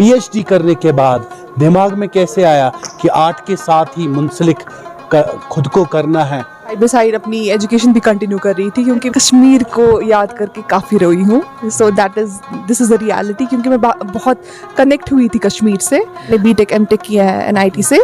PhD करने के बाद दिमाग में कैसे आया कि आर्ट के साथ ही मुंसलिक खुद को करना है? साइड बाई साइड अपनी एजुकेशन भी कंटिन्यू कर रही थी क्योंकि कश्मीर को याद करके काफ़ी रोई हूँ। So this is a reality क्योंकि मैं बहुत कनेक्ट हुई थी कश्मीर से। मैंने बीटेक एमटेक किया है एनआईटी से,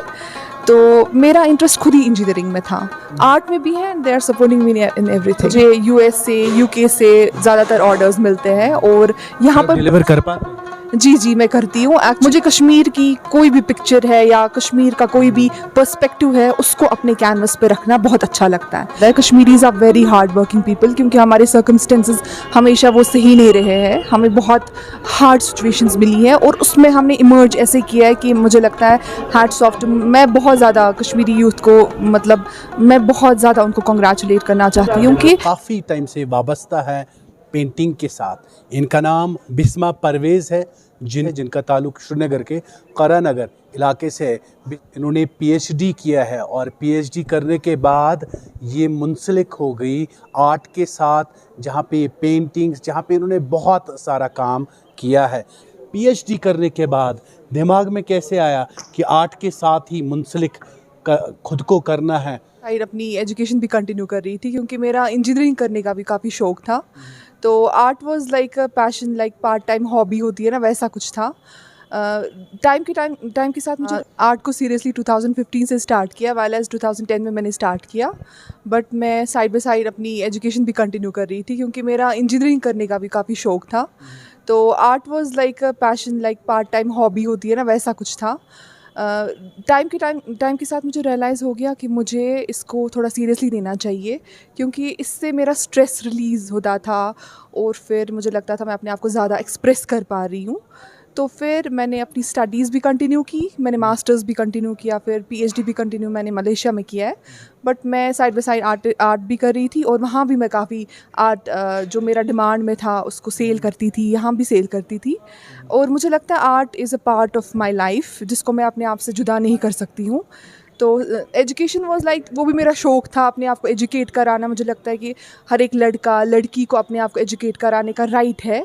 तो मेरा इंटरेस्ट खुद ही इंजीनियरिंग में था। आर्ट में भी है, they are supporting me in everything. मुझे यूएस से यूके से ज़्यादातर ऑर्डर्स मिलते हैं और यहाँ पर डिलीवर कर पाते हैं? जी मैं करती हूँ। मुझे कश्मीर की कोई भी पिक्चर है या कश्मीर का कोई भी पर्सपेक्टिव है उसको अपने कैनवस पे रखना बहुत अच्छा लगता है। Kashmiris are very hard working people क्योंकि हमारे सर्कमस्टेंसेस हमेशा वो सही नहीं रहे हैं। हमें बहुत हार्ड सिचुएशंस मिली है और उसमें हमने इमर्ज ऐसे किया है कि मुझे लगता है हैट्स ऑफ टू। मैं बहुत ज़्यादा कश्मीरी यूथ को मैं बहुत ज़्यादा उनको कॉन्ग्रेचुलेट करना चाहती हूँ कि काफ़ी टाइम से वाबस्ता है पेंटिंग के साथ। इनका नाम बिस्मा परवेज़ है, जिनका ताल्लुक श्रीनगर के करानगर इलाके से है। इन्होंने पीएचडी किया है और पीएचडी करने के बाद ये मुंसलिक हो गई आर्ट के साथ, जहाँ पे पेंटिंग्स, जहाँ पे इन्होंने बहुत सारा काम किया है। पीएचडी करने के बाद दिमाग में कैसे आया कि आर्ट के साथ ही मुंसलिक खुद को करना है? साइड अपनी एजुकेशन भी कंटिन्यू कर रही थी क्योंकि मेरा इंजीनियरिंग करने का भी काफ़ी शौक था। तो art was like a passion, like part time hobby होती है ना, वैसा कुछ था। टाइम के साथ मुझे आर्ट को सीरियसली 2015 से स्टार्ट किया, वाइल एज 2010 में मैंने स्टार्ट किया। बट मैं साइड बाई साइड अपनी एजुकेशन भी कंटिन्यू कर रही थी क्योंकि मेरा इंजीनियरिंग करने का भी काफ़ी शौक था। तो art was like a passion, like part time hobby होती है ना, वैसा कुछ था। टाइम के साथ मुझे रियलाइज़ हो गया कि मुझे इसको थोड़ा सीरियसली लेना चाहिए क्योंकि इससे मेरा स्ट्रेस रिलीज़ होता था और फिर मुझे लगता था मैं अपने आप को ज़्यादा एक्सप्रेस कर पा रही हूँ। तो फिर मैंने अपनी स्टडीज़ भी कंटिन्यू की, मैंने मास्टर्स भी कंटिन्यू किया, फिर पीएचडी भी कंटिन्यू मैंने मलेशिया में किया है। बट मैं साइड बाई साइड आर्ट भी कर रही थी और वहाँ भी मैं काफ़ी आर्ट जो मेरा डिमांड में था उसको सेल करती थी, यहाँ भी सेल करती थी। और मुझे लगता है art is a part of my life जिसको मैं अपने आप से जुदा नहीं कर सकती हूँ। तो एजुकेशन वाज लाइक, वो भी मेरा शौक़ था अपने आप को एजुकेट कराना। मुझे लगता है कि हर एक लड़का लड़की को अपने आप को एजुकेट कराने का राइट है।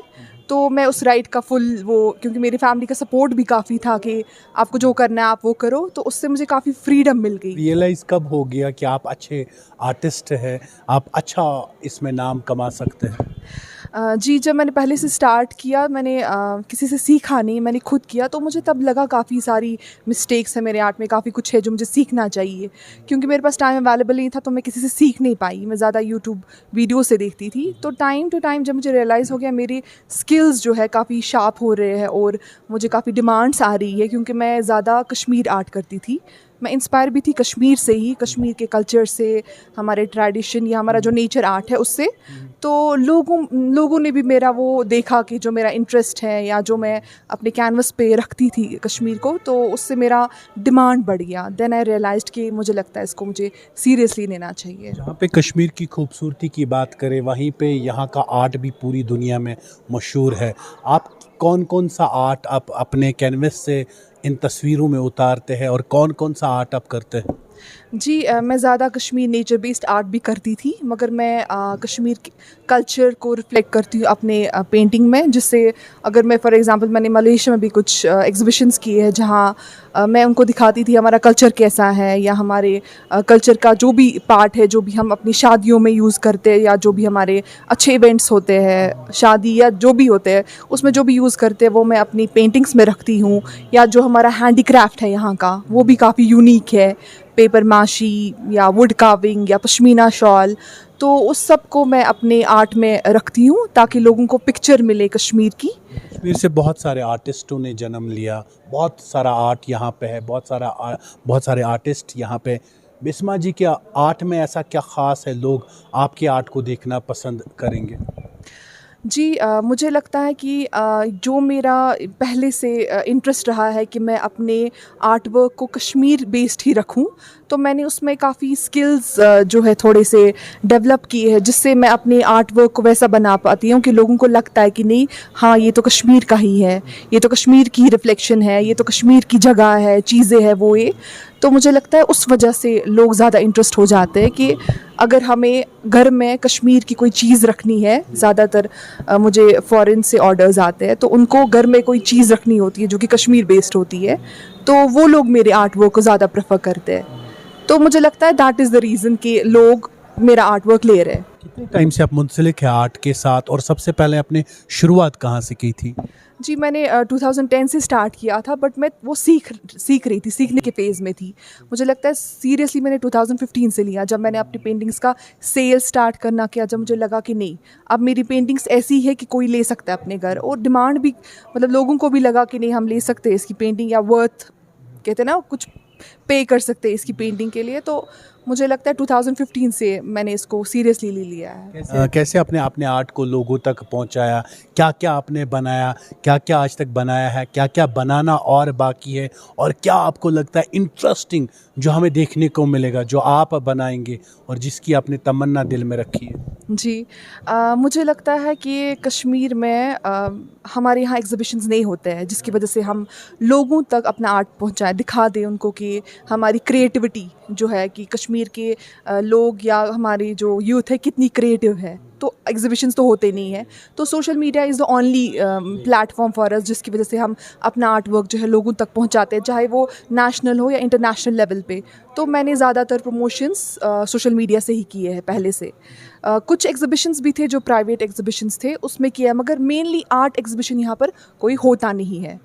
तो मैं उस राइट का क्योंकि मेरी फैमिली का सपोर्ट भी काफ़ी था कि आपको जो करना है आप वो करो, तो उससे मुझे काफ़ी फ्रीडम मिल गई। रियलाइज़ कब हो गया कि आप अच्छे आर्टिस्ट हैं, आप अच्छा इसमें नाम कमा सकते हैं? जी, जब मैंने पहले से स्टार्ट किया, मैंने किसी से सीखा नहीं, मैंने खुद किया, तो मुझे तब लगा काफ़ी सारी मिस्टेक्स हैं मेरे आर्ट में, काफ़ी कुछ है जो मुझे सीखना चाहिए। क्योंकि मेरे पास टाइम अवेलेबल नहीं था तो मैं किसी से सीख नहीं पाई, मैं ज़्यादा यूट्यूब वीडियो से देखती थी। तो टाइम टू टाइम जब मुझे रियलाइज़ हो गया मेरे स्किल्स जो है काफ़ी शार्प हो रहे हैं और मुझे काफ़ी डिमांड्स आ रही है क्योंकि मैं ज़्यादा कश्मीर आर्ट करती थी। मैं इंस्पायर भी थी कश्मीर से ही, कश्मीर के कल्चर से, हमारे ट्रेडिशन या हमारा जो नेचर आर्ट है उससे। तो लोगों ने भी मेरा वो देखा कि जो मेरा इंटरेस्ट है या जो मैं अपने कैनवस पे रखती थी कश्मीर को, तो उससे मेरा डिमांड बढ़ गया। देन आई रियलाइज्ड कि मुझे लगता है इसको मुझे सीरियसली लेना चाहिए। जहाँ पे कश्मीर की खूबसूरती की बात करें, वहीं पे यहाँ का आर्ट भी पूरी दुनिया में मशहूर है। आप कौन सा आर्ट आप अपने कैनवस से इन तस्वीरों में उतारते हैं और कौन सा आर्ट आप करते हैं? जी, मैं ज़्यादा कश्मीर नेचर बेस्ड आर्ट भी करती थी, मगर मैं कश्मीर के कल्चर को रिफ्लेक्ट करती हूँ अपने पेंटिंग में। जिससे अगर मैं फॉर एग्जांपल मैंने मलेशिया में भी कुछ एग्जिबिशंस किए हैं जहाँ मैं उनको दिखाती थी हमारा कल्चर कैसा है या हमारे कल्चर का जो भी पार्ट है, जो भी हम अपनी शादियों में यूज़ करते हैं या जो भी हमारे अच्छे इवेंट्स होते हैं, शादी या जो भी होते हैं, उसमें जो भी यूज़ करते हैं वो मैं अपनी पेंटिंग्स में रखती हूँ। या जो हमारा हैंडीक्राफ्ट है यहाँ का, वो भी काफ़ी यूनिक है, पेपर माशी या वुड कार्विंग या पश्मीना शॉल, तो उस सब को मैं अपने आर्ट में रखती हूँ ताकि लोगों को पिक्चर मिले कश्मीर की। कश्मीर से बहुत सारे आर्टिस्टों ने जन्म लिया, बहुत सारा आर्ट यहाँ पे है, बहुत सारे आर्टिस्ट यहाँ पे। बिस्मा जी के आर्ट में ऐसा क्या ख़ास है, लोग आपके आर्ट को देखना पसंद करेंगे? जी, मुझे लगता है कि जो मेरा पहले से इंटरेस्ट रहा है कि मैं अपने आर्ट वर्क को कश्मीर बेस्ड ही रखूं, तो मैंने उसमें काफ़ी स्किल्स जो है थोड़े से डेवलप किए हैं, जिससे मैं अपने आर्ट वर्क को वैसा बना पाती हूँ कि लोगों को लगता है कि नहीं, हाँ ये तो कश्मीर का ही है, ये तो कश्मीर की रिफ्लेक्शन है, ये तो कश्मीर की जगह है, चीज़ें हैं वो ये। तो मुझे लगता है उस वजह से लोग ज़्यादा इंटरेस्ट हो जाते हैं कि अगर हमें घर में कश्मीर की कोई चीज़ रखनी है, ज़्यादातर मुझे फ़ॉरेन से ऑर्डर्स आते हैं, तो उनको घर में कोई चीज़ रखनी होती है जो कि कश्मीर बेस्ड होती है, तो वो लोग मेरे आर्ट वर्क को ज़्यादा प्रेफर करते हैं। तो मुझे लगता है दैट इज़ द रीज़न कि लोग मेरा आर्ट वर्क ले रहे हैं। कितने टाइम से आप मुंसलिक है आर्ट के साथ, और सबसे पहले आपने शुरुआत कहाँ से की थी? जी, मैंने 2010 से स्टार्ट किया था, बट मैं वो सीख रही थी, सीखने के फेज़ में थी। मुझे लगता है सीरियसली मैंने 2015 से लिया, जब मैंने अपनी पेंटिंग्स का सेल स्टार्ट करना किया, जब मुझे लगा कि नहीं, अब मेरी पेंटिंग्स ऐसी है कि कोई ले सकता है अपने घर, और डिमांड भी, मतलब लोगों को भी लगा कि नहीं, हम ले सकते हैं इसकी पेंटिंग, या वर्थ कहते हैं ना, कुछ पे कर सकते हैं इसकी पेंटिंग के लिए। तो मुझे लगता है 2015 से मैंने इसको सीरियसली ले लिया है। कैसे आपने अपने आर्ट को लोगों तक पहुंचाया? क्या क्या आपने बनाया, क्या क्या आज तक बनाया है, क्या क्या बनाना और बाकी है, और क्या आपको लगता है इंटरेस्टिंग जो हमें देखने को मिलेगा, जो आप बनाएंगे और जिसकी आपने तमन्ना दिल में रखी है? जी, मुझे लगता है कि कश्मीर में हमारे यहाँ एग्ज़िबिशंस नहीं होते हैं, जिसकी वजह से हम लोगों तक अपना आर्ट पहुँचाएँ, दिखा दें उनको कि हमारी क्रिएटिविटी जो है, कि कश्मीर के लोग या हमारी जो यूथ है कितनी क्रिएटिव है। तो एग्ज़िबिशंस तो होते नहीं हैं, तो social media is the only platform for us, जिसकी वजह से हम अपना आर्ट वर्क जो है लोगों तक पहुंचाते हैं, चाहे वो नेशनल हो या इंटरनेशनल लेवल पे। तो मैंने ज़्यादातर प्रमोशंस सोशल मीडिया से ही किए हैं पहले से। कुछ एग्ज़िबिशंस भी थे जो प्राइवेट एग्ज़िबिशंस थे, उसमें किया, मगर मेनली आर्ट एग्ज़िबिशन यहाँ पर कोई होता नहीं है,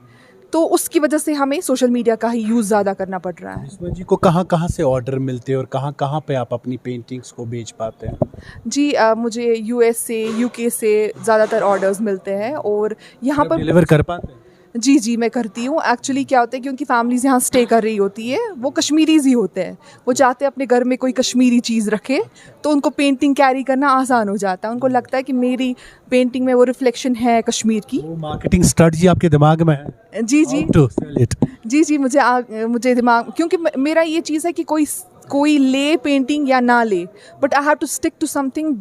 तो उसकी वजह से हमें सोशल मीडिया का ही यूज़ ज़्यादा करना पड़ रहा है। बिस्मा जी को कहाँ कहाँ से ऑर्डर मिलते हैं और कहाँ कहाँ पे आप अपनी पेंटिंग्स को बेच पाते हैं? जी, मुझे यूएस से, यूके से ज़्यादातर ऑर्डर्स मिलते हैं, और यहाँ पर डिलीवर कर पाते हैं? जी, मैं करती हूँ। एक्चुअली क्या होता है, क्योंकि फैमिलीज़ यहाँ स्टे कर रही होती है, वो कश्मीरीज़ ही होते हैं, वो चाहते हैं अपने घर में कोई कश्मीरी चीज़ रखे, तो उनको पेंटिंग कैरी करना आसान हो जाता है। उनको लगता है कि मेरी पेंटिंग में वो रिफ्लेक्शन है कश्मीर की। वो मार्केटिंग स्ट्रेटजी आपके दिमाग में है? जी। How to sell it? जी, मुझे दिमाग, क्योंकि मेरा ये चीज़ है कि कोई ले पेंटिंग या ना ले, but I have to stick to something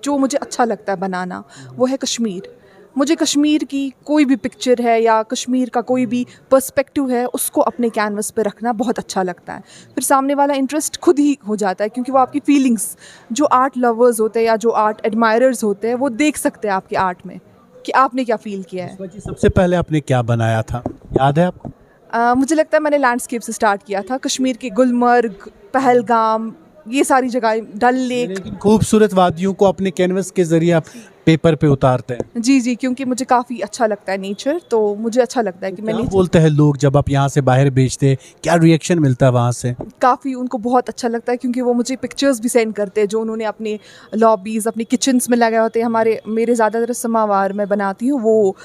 जो मुझे अच्छा लगता है बनाना, वो है कश्मीर। मुझे कश्मीर की कोई भी पिक्चर है या कश्मीर का कोई भी पर्सपेक्टिव है, उसको अपने कैनवस पे रखना बहुत अच्छा लगता है। फिर सामने वाला इंटरेस्ट खुद ही हो जाता है, क्योंकि वो आपकी फीलिंग्स, जो आर्ट लवर्स होते हैं या जो आर्ट एडमायरर्स होते हैं, वो देख सकते हैं आपके आर्ट में कि आपने क्या फील किया है। बिस्मा जी, सबसे पहले आपने क्या बनाया था, याद है आपको? मुझे लगता है मैंने लैंडस्केप से स्टार्ट किया था, कश्मीर के गुलमर्ग, पहलगाम, ये सारी जगह, डल लेक। लेकिन खूबसूरत वादियों को अपने कैनवस के जरिए आप पेपर पे उतारते हैं। जी, क्योंकि मुझे काफ़ी अच्छा लगता है नेचर, तो मुझे अच्छा लगता है कि मैं क्या नेचर, बोलते हैं लोग जब आप यहाँ से बाहर बेचते हैं, क्या रिएक्शन मिलता है वहाँ से? काफ़ी उनको बहुत अच्छा लगता है, क्योंकि वो मुझे पिक्चर्स भी सेंड करते हैं जो उन्होंने अपने लॉबीज़, अपनी किचन्स में लगाए होते हैं। मेरे ज़्यादातर समावार मैं बनाती हूँ, वो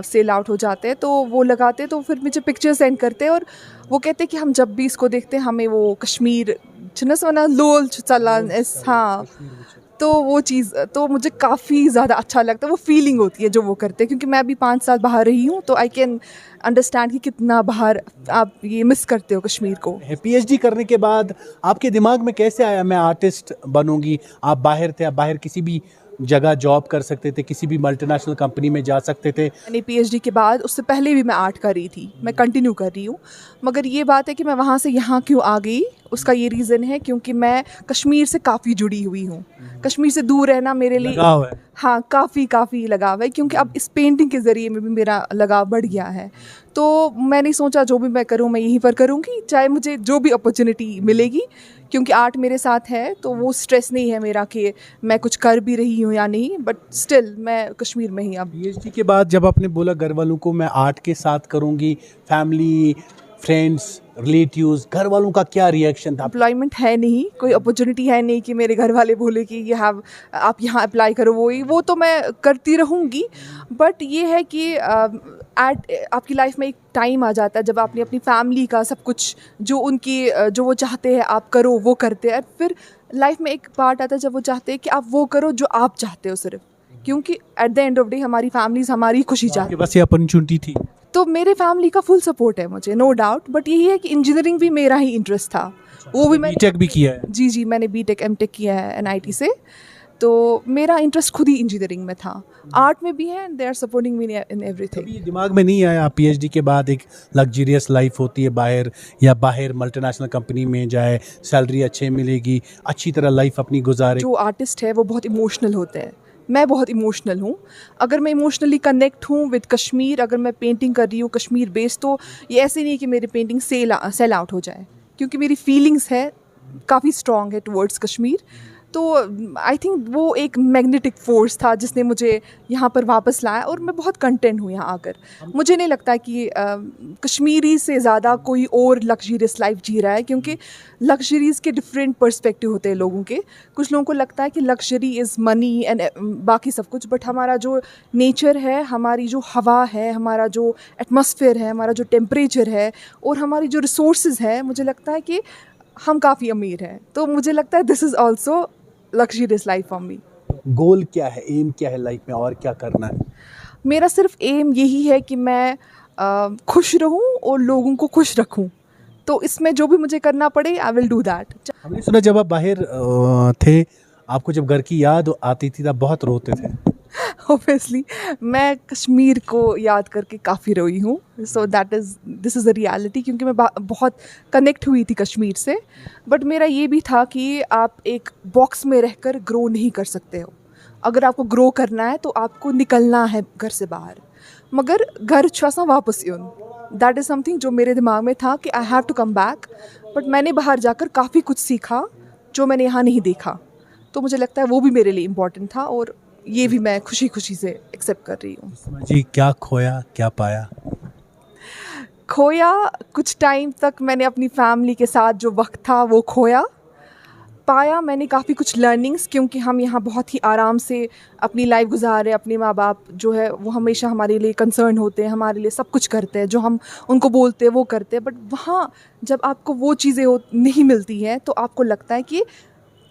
सेल आउट हो जाते हैं, तो वो लगाते हैं, तो फिर मुझे पिक्चर सेंड करते हैं, और वो कहते हैं कि हम जब भी इसको देखते हैं हमें वो कश्मीर छनसवना लोल चला, हाँ, तो वो चीज़, तो मुझे काफ़ी ज़्यादा अच्छा लगता है, वो फीलिंग होती है जो वो करते हैं, क्योंकि मैं भी 5 साल बाहर रही हूँ, तो आई कैन अंडरस्टैंड कि कितना बाहर आप ये मिस करते हो कश्मीर को। पीएचडी करने के बाद आपके दिमाग में कैसे आया मैं आर्टिस्ट बनूंगी? आप बाहर थे, आप बाहर किसी भी जगह जॉब कर सकते थे, किसी भी मल्टीनेशनल कंपनी में जा सकते थे। मैंने पीएचडी के बाद, उससे पहले भी मैं आर्ट कर रही थी, मैं कंटिन्यू कर रही हूँ, मगर ये बात है कि मैं वहाँ से यहाँ क्यों आ गई, उसका ये रीज़न है क्योंकि मैं कश्मीर से काफ़ी जुड़ी हुई हूँ। कश्मीर से दूर रहना मेरे लिए, लगाव है। हाँ, काफ़ी लगाव है, क्योंकि अब इस पेंटिंग के ज़रिए में भी मेरा लगाव बढ़ गया है। तो मैंने सोचा जो भी मैं करूँ मैं यहीं पर करूँगी, चाहे मुझे जो भी अपॉर्चुनिटी मिलेगी, क्योंकि आर्ट मेरे साथ है, तो वो स्ट्रेस नहीं है मेरा कि मैं कुछ कर भी रही हूँ या नहीं, बट स्टिल मैं कश्मीर में ही अब। पीएचडी के बाद जब आपने बोला घर वालों को मैं आर्ट के साथ करूंगी, फैमिली, फ्रेंड्स, रिलेटिव्स, घर वालों का क्या रिएक्शन था? एम्प्लॉयमेंट है नहीं, कोई अपॉर्चुनिटी है नहीं कि मेरे घर वाले बोले कि ये हैव, आप यहाँ अप्लाई करो, वो तो मैं करती रहूँगी, बट ये है कि आपकी लाइफ में एक टाइम आ जाता है जब आपने अपनी फैमिली का सब कुछ जो वो चाहते हैं आप करो, वो करते हैं। फिर लाइफ में एक पार्ट आता है जब वो चाहते हैं कि आप वो करो जो आप चाहते हो सिर्फ, क्योंकि at the end of day हमारी फैमिलीज हमारी खुशी चाहती है। आपके पास ये अपॉर्चुनिटी थी? तो मेरे फैमिली का फुल सपोर्ट है मुझे, नो डाउट। बट यही है कि इंजीनियरिंग भी मेरा ही इंटरेस्ट था, वो भी मैं बीटेक भी किया है? जी मैंने बीटेक एमटेक किया है एनआईटी से। तो मेरा इंटरेस्ट खुद ही इंजीनियरिंग में था, आर्ट में भी है, and they are supporting me in everything. कभी दिमाग में नहीं आया पीएचडी के बाद एक लग्जरियस लाइफ होती है बाहर, या बाहर मल्टीनेशनल कंपनी में जाए, सैलरी अच्छे मिलेगी, अच्छी तरह लाइफ अपनी गुजारे? जो आर्टिस्ट है वो बहुत इमोशनल होते हैं, मैं बहुत इमोशनल हूँ। अगर मैं इमोशनली कनेक्ट हूँ विद कश्मीर, अगर मैं पेंटिंग कर रही हूँ कश्मीर बेस्ड, तो ये ऐसे नहीं कि मेरी पेंटिंग सेल आउट हो जाए, क्योंकि मेरी फीलिंग्स है काफ़ी स्ट्रॉन्ग है टुवर्ड्स कश्मीर। तो आई थिंक वो एक मैग्नेटिक फोर्स था जिसने मुझे यहाँ पर वापस लाया, और मैं बहुत कंटेंट हूँ यहाँ आकर। मुझे नहीं लगता कि कश्मीरी से ज़्यादा कोई और लग्जरियस लाइफ जी रहा है, क्योंकि लग्जरीज़ के डिफरेंट पर्सपेक्टिव होते हैं लोगों के। कुछ लोगों को लगता है कि लग्जरी इज़ मनी एंड बाकी सब कुछ, बट हमारा जो नेचर है, हमारी जो हवा है, हमारा जो एटमॉस्फेयर है, हमारा जो टेम्परेचर है, और हमारी जो रिसोर्सेज है, मुझे लगता है कि हम काफ़ी अमीर हैं। तो मुझे लगता है this is also luxurious life for me. Goal क्या है, एम क्या है लाइफ में, और क्या करना है? मेरा सिर्फ एम यही है कि मैं खुश रहूं और लोगों को खुश रखूं। तो इसमें जो भी मुझे करना पड़े, आई विल डू दैट। हमने सुना जब आप बाहर थे, आपको जब घर की याद आती थी तब बहुत रोते थे। ऑब्वियसली मैं कश्मीर को याद करके काफ़ी रोई हूँ। So this is a reality, क्योंकि मैं बहुत कनेक्ट हुई थी कश्मीर से। बट मेरा ये भी था कि आप एक बॉक्स में रहकर ग्रो नहीं कर सकते हो। अगर आपको ग्रो करना है तो आपको निकलना है घर से बाहर, मगर घर छासा वापस यून, दैट इज़ समथिंग जो मेरे दिमाग में था कि I have to come back. But मैंने बाहर जाकर काफ़ी कुछ सीखा जो मैंने यहाँ नहीं देखा, तो मुझे लगता है वो भी मेरे लिए इम्पॉर्टेंट था, और ये भी मैं खुशी खुशी से एक्सेप्ट कर रही हूँ। जी, क्या खोया क्या पाया? खोया, कुछ टाइम तक मैंने अपनी फैमिली के साथ जो वक्त था वो खोया। पाया मैंने काफ़ी कुछ लर्निंग्स, क्योंकि हम यहाँ बहुत ही आराम से अपनी लाइफ गुजार रहे हैं। अपने माँ बाप जो है वो हमेशा हमारे लिए कंसर्न होते हैं, हमारे लिए सब कुछ करते हैं, जो हम उनको बोलते हैं वो करते हैं। बट वहाँ जब आपको वो चीज़ें नहीं मिलती हैं, तो आपको लगता है कि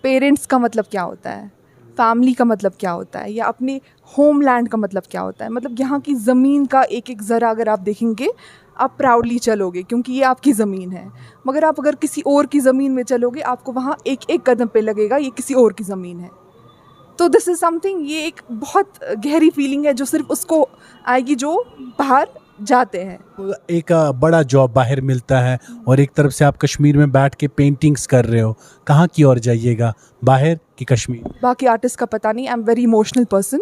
पेरेंट्स का मतलब क्या होता है, फैमिली का मतलब क्या होता है, या अपने होमलैंड का मतलब क्या होता है। मतलब यहाँ की ज़मीन का एक एक ज़रा अगर आप देखेंगे, आप प्राउडली चलोगे, क्योंकि ये आपकी ज़मीन है। मगर आप अगर किसी और की ज़मीन में चलोगे, आपको वहाँ एक एक कदम पे लगेगा ये किसी और की ज़मीन है। तो दिस इज़ समथिंग, ये एक बहुत गहरी फीलिंग है जो सिर्फ उसको आएगी जो बाहर जाते हैं। एक बड़ा जॉब बाहर मिलता है, और एक तरफ से आप कश्मीर में बैठ के पेंटिंग्स कर रहे हो, कहाँ की ओर जाइएगा, बाहर कि कश्मीर? बाकी आर्टिस्ट का पता नहीं, I am very emotional person.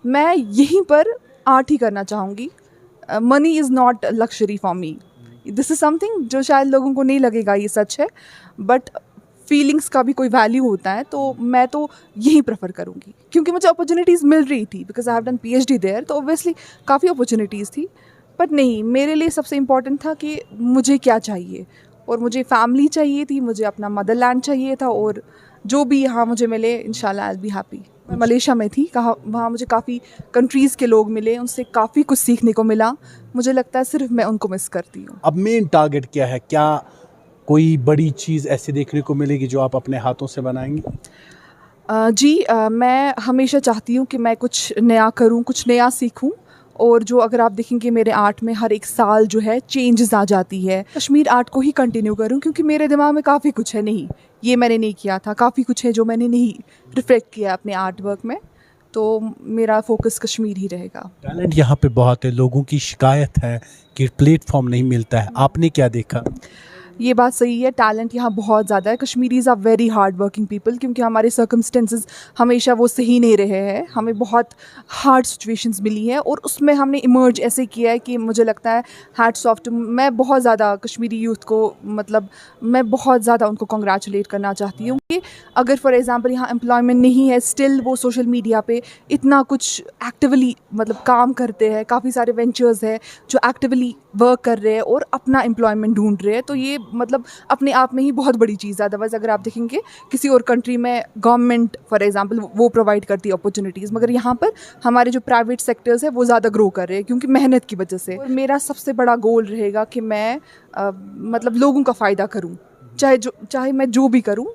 मैं यहीं पर आर्ट ही करना चाहूँगी। Money is not luxury for me. This is something जो शायद लोगों को नहीं लगेगा ये सच है, बट फीलिंग्स का भी कोई वैल्यू होता है। तो मैं तो यही प्रेफर करूँगी, क्योंकि मुझे अपॉर्चुनिटीज़ मिल रही थी, because I have done PhD there, तो ऑब्वियसली काफ़ी अपॉर्चुनिटीज़ थी। बट नहीं, मेरे लिए सबसे इम्पॉर्टेंट था कि मुझे क्या चाहिए, और मुझे फैमिली चाहिए थी, मुझे अपना मदरलैंड चाहिए था, और जो भी यहाँ मुझे मिले इंशाल्लाह आई विल बी हैप्पी। मैं मलेशिया में थी, वहाँ मुझे काफ़ी कंट्रीज़ के लोग मिले, उनसे काफ़ी कुछ सीखने को मिला। मुझे लगता है सिर्फ मैं उनको मिस करती हूँ। अब मेन टारगेट क्या है? क्या कोई बड़ी चीज़ ऐसे देखने को मिलेगी जो आप अपने हाथों से बनाएंगी? मैं हमेशा चाहती हूँ कि मैं कुछ नया करूँ, कुछ नया सीखूँ। और जो अगर आप देखेंगे मेरे आर्ट में हर एक साल जो है चेंजेस आ जाती है। कश्मीर आर्ट को ही कंटिन्यू करूँ, क्योंकि मेरे दिमाग में काफ़ी कुछ है, नहीं ये मैंने नहीं किया था, काफ़ी कुछ है जो मैंने नहीं रिफ्लेक्ट किया अपने आर्ट वर्क में। तो मेरा फोकस कश्मीर ही रहेगा। टैलेंट यहाँ पे बहुत है, लोगों की शिकायत है कि प्लेटफॉर्म नहीं मिलता है, आपने क्या देखा? ये बात सही है, टैलेंट यहाँ बहुत ज़्यादा है। Kashmiris are very hard working people, क्योंकि हमारे सर्कमस्टेंसेस हमेशा वो सही नहीं रहे हैं, हमें बहुत हार्ड सिचुएशंस मिली है, और उसमें हमने इमर्ज ऐसे किया है कि मुझे लगता है हैट्स ऑफ टू। मैं बहुत ज़्यादा कश्मीरी यूथ को, मतलब मैं बहुत ज़्यादा उनको कॉन्ग्रेचुलेट करना चाहती हूँ कि अगर फॉर एग्ज़ाम्पल यहाँ एम्प्लॉयमेंट नहीं है, स्टिल वो सोशल मीडिया पे इतना कुछ एक्टिवली मतलब काम करते हैं। काफ़ी सारे वेंचर्स हैं जो एक्टिवली वर्क कर रहे हैं और अपना एम्प्लॉयमेंट ढूंढ रहे हैं। तो ये मतलब अपने आप में ही बहुत बड़ी चीज़ है। अदरवाइज़ अगर आप देखेंगे किसी और कंट्री में गवर्नमेंट फॉर एग्जांपल वो प्रोवाइड करती है अपॉर्चुनिटीज़, मगर यहाँ पर हमारे जो प्राइवेट सेक्टर्स है वो ज़्यादा ग्रो कर रहे हैं क्योंकि मेहनत की वजह से। और मेरा सबसे बड़ा गोल रहेगा कि मैं मतलब लोगों का फ़ायदा करूँ, चाहे मैं जो भी करूँ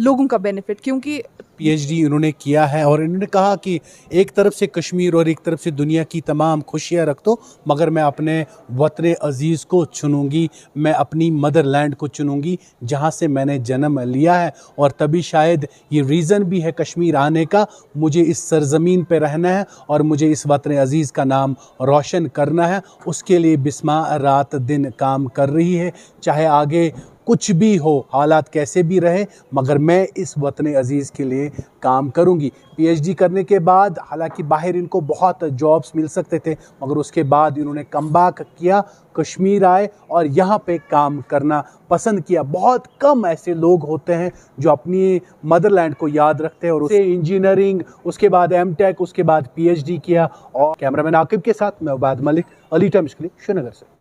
लोगों का बेनिफिट, क्योंकि पीएचडी इन्होंने किया है और इन्होंने कहा कि एक तरफ से कश्मीर और एक तरफ से दुनिया की तमाम खुशियां रख दो, मगर मैं अपने वतन अज़ीज़ को चुनूंगी, मैं अपनी मदरलैंड को चुनूंगी जहां से मैंने जन्म लिया है। और तभी शायद ये रीज़न भी है कश्मीर आने का, मुझे इस सरज़मीन पे रहना है और मुझे इस वतन अज़ीज़ का नाम रोशन करना है। उसके लिए बिस्मा रात दिन काम कर रही है, चाहे आगे कुछ भी हो, हालात कैसे भी रहे, मगर मैं इस वतन अज़ीज़ के लिए काम करूंगी। पीएचडी करने के बाद हालांकि बाहर इनको बहुत जॉब्स मिल सकते थे, मगर उसके बाद इन्होंने कमबैक किया, कश्मीर आए और यहाँ पे काम करना पसंद किया। बहुत कम ऐसे लोग होते हैं जो अपनी मदरलैंड को याद रखते हैं और उसे इंजीनियरिंग, उसके बाद एमटेक, उसके बाद पीएचडी किया। और कैमरामैन आकिब के साथ मैं उबैद मलिक, अर्ली टाइम्स के लिए श्रीनगर से।